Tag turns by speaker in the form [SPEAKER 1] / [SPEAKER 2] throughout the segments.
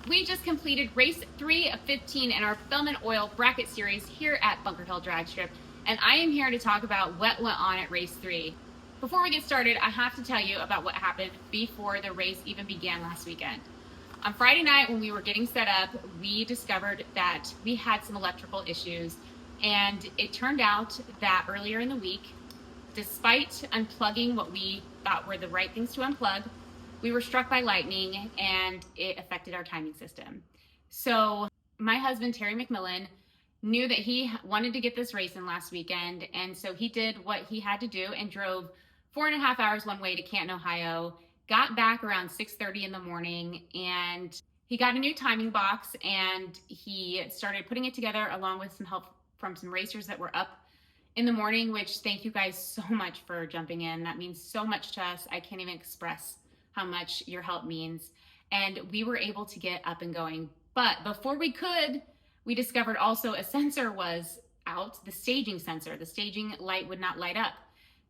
[SPEAKER 1] We just completed race 3 of 15 in our Bellman Oil Bracket Series here at Hill Dragstrip, and I am here to talk about what went on at race 3. Before we get started, I have to tell you about what happened before the race even began last weekend. On Friday night, when we were getting set up, we discovered that we had some electrical issues, and it turned out that earlier in the week, despite unplugging what we thought were the right things to unplug, we were struck by lightning and it affected our timing system. So my husband, Terry McMillen, knew that he wanted to get this race in last weekend, and so he did what he had to do and drove 4.5 hours one way to Canton, Ohio, got back around 6:30 in the morning, and he got a new timing box and he started putting it together along with some help from some racers that were up in the morning, which thank you guys so much for jumping in. That means so much to us. I can't even express how much your help means. And we were able to get up and going. But before we could, we discovered also a sensor was out, the staging sensor. The staging light would not light up.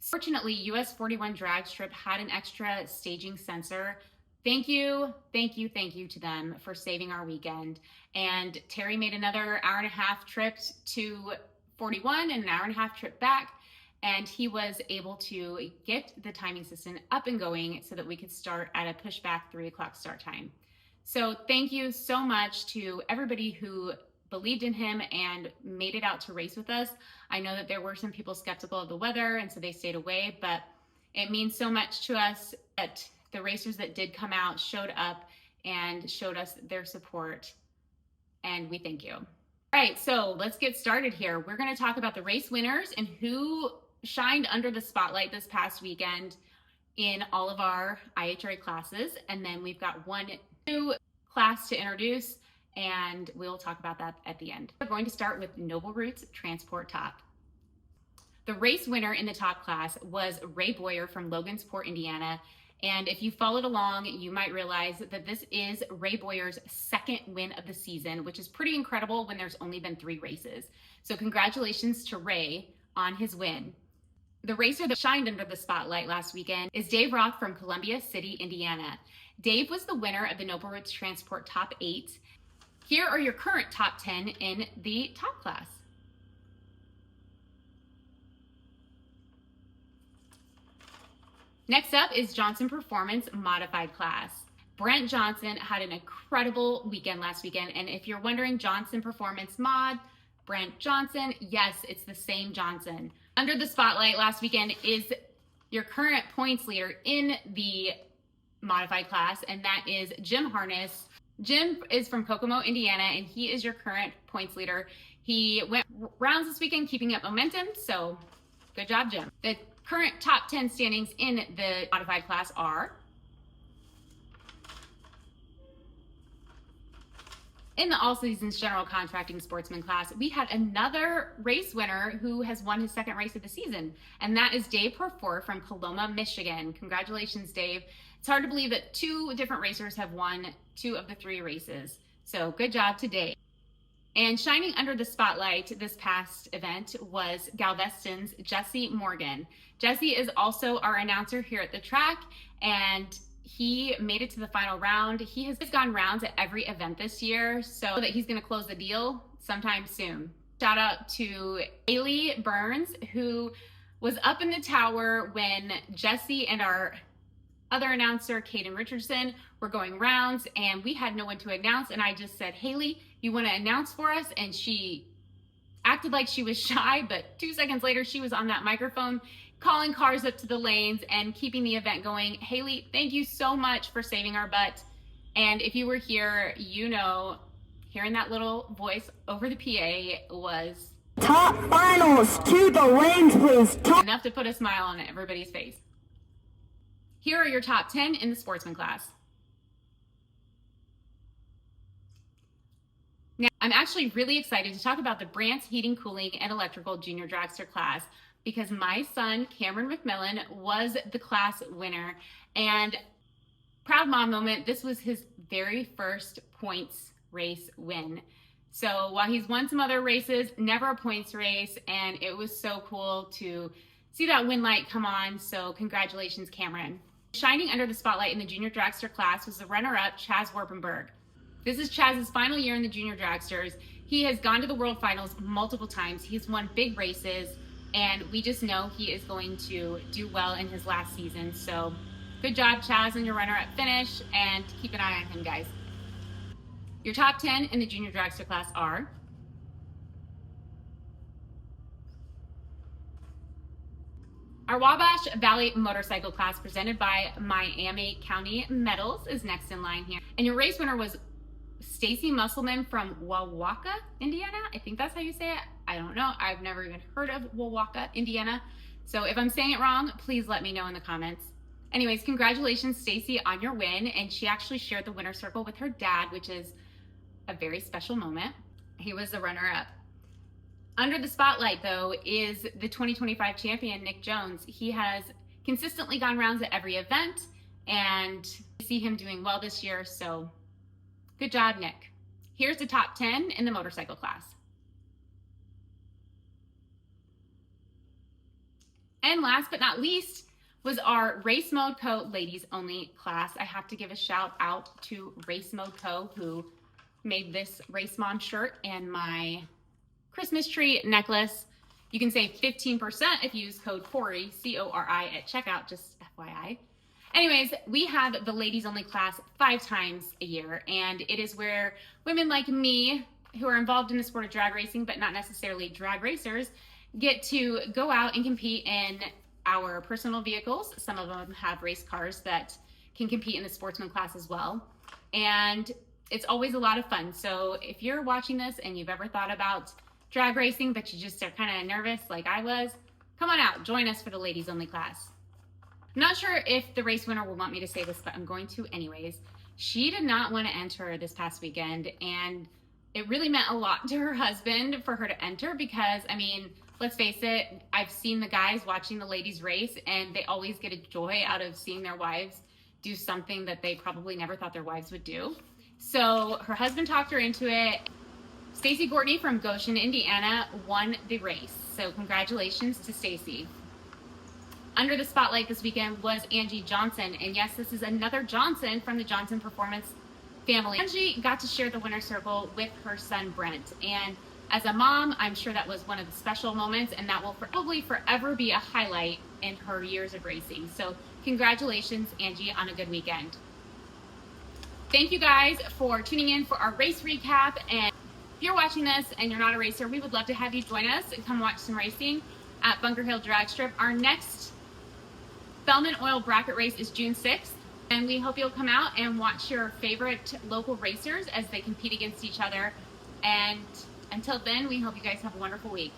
[SPEAKER 1] Fortunately, US 41 Dragstrip had an extra staging sensor. Thank you to them for saving our weekend. And Terry made another hour-and-a-half trip to 41 and an hour-and-a-half trip back, and he was able to get the timing system up and going so that we could start at a pushback 3 o'clock start time. So thank you so much to everybody who believed in him and made it out to race with us. I know that there were some people skeptical of the weather, and so they stayed away, but it means so much to us that the racers that did come out showed up and showed us their support, and we thank you. All right, so let's get started here. We're going to talk about the race winners and who shined under the spotlight this past weekend in all of our IHRA classes, and then we've got one new class to introduce, and we'll talk about that at the end. We're going to start with Noble Roots Transport Top. The race winner in the top class was Ray Boyer from Logansport, Indiana. And if you followed along, you might realize that this is Ray Boyer's second win of the season, which is pretty incredible when there's only been 3 races. So congratulations to Ray on his win. The racer that shined under the spotlight last weekend is Dave Roth from Columbia City, Indiana. Dave was the winner of the Noble Roots Transport Top 8. Here are your current top 10 in the top class. Next up is Johnson Performance Modified Class. Brent Johnson had an incredible weekend last weekend, and if you're wondering, Johnson Performance Mod, Brent Johnson, yes, it's the same Johnson. Under the spotlight last weekend is your current points leader in the modified class, and that is Jim Harness. Jim is from Kokomo, Indiana, and he is your current points leader. He went rounds this weekend, keeping up momentum, so good job, Jim. The current top 10 standings in the modified class are: in the All Seasons General Contracting Sportsman class, we had another race winner who has won his second race of the season, and that is Dave Perfor from Coloma, Michigan. Congratulations, Dave. It's hard to believe that 2 different racers have won 2 of the 3 races, so good job to Dave. And shining under the spotlight this past event was Galveston's Jesse Morgan. Jesse is also our announcer here at the track, and he made it to the final round. He has gone rounds at every event this year, so that he's going to close the deal sometime soon. Shout out to Haley Burns, who was up in the tower when Jesse and our other announcer, Caden Richardson, were going rounds, and we had no one to announce, and I just said, Haley, you want to announce for us? And she acted like she was shy, but 2 seconds later, she was on that microphone calling cars up to the lanes and keeping the event going. Haley, thank you so much for saving our butt. And if you were here, you know, hearing that little voice over the PA was
[SPEAKER 2] top finals to the lanes, please.
[SPEAKER 1] Enough to put a smile on everybody's face. Here are your top 10 in the sportsman class. Now, I'm actually really excited to talk about the Brant's Heating, Cooling, and Electrical Junior Dragster class because my son, Cameron McMillen, was the class winner. And proud mom moment, this was his very first points race win. So while he's won some other races, never a points race, and it was so cool to see that win light come on. So congratulations, Cameron. Shining under the spotlight in the junior dragster class was the runner-up, Chaz Warpenberg. This is Chaz's final year in the Junior Dragsters. He has gone to the World Finals multiple times. He's won big races, and we just know he is going to do well in his last season. So good job, Chaz, on your runner-up finish, and keep an eye on him, guys. Your top 10 in the Junior Dragster class are our Wabash Valley Motorcycle class, presented by Miami County Metals, is next in line here. And your race winner was Stacy Musselman from Wauwaka, Indiana. I think that's how you say it. I don't know. I've never even heard of Wauwaka, Indiana. So if I'm saying it wrong, please let me know in the comments. Anyways, congratulations, Stacy, on your win. And she actually shared the winner's circle with her dad, which is a very special moment. He was the runner-up. Under the spotlight, though, is the 2025 champion, Nick Jones. He has consistently gone rounds at every event, and we see him doing well this year, so good job, Nick. Here's the top 10 in the motorcycle class. And last but not least was our Race Mode Co. Ladies Only class. I have to give a shout out to Race Mode Co., who made this Race Mom shirt and my Christmas tree necklace. You can save 15% if you use code Cori, C-O-R-I, at checkout, just FYI. Anyways, we have the ladies only class 5 times a year, and it is where women like me, who are involved in the sport of drag racing, but not necessarily drag racers, get to go out and compete in our personal vehicles. Some of them have race cars that can compete in the sportsman class as well. And it's always a lot of fun. So if you're watching this and you've ever thought about drag racing, but you just are kind of nervous like I was, come on out, join us for the ladies only class. I'm not sure if the race winner will want me to say this, but I'm going to anyways. She did not want to enter this past weekend, and it really meant a lot to her husband for her to enter because, I mean, let's face it, I've seen the guys watching the ladies race, and they always get a joy out of seeing their wives do something that they probably never thought their wives would do. So her husband talked her into it. Stacy Gortney from Goshen, Indiana won the race. So congratulations to Stacy. Under the spotlight this weekend was Angie Johnson. And yes, this is another Johnson from the Johnson Performance family. Angie got to share the winner's circle with her son, Brent. And as a mom, I'm sure that was one of the special moments, and that will probably forever be a highlight in her years of racing. So congratulations, Angie, on a good weekend. Thank you guys for tuning in for our race recap. And if you're watching this and you're not a racer, we would love to have you join us and come watch some racing at Bunker Hill Dragstrip. Our next Bellman Oil Bracket race is June 6th, and we hope you'll come out and watch your favorite local racers as they compete against each other. And until then, we hope you guys have a wonderful week.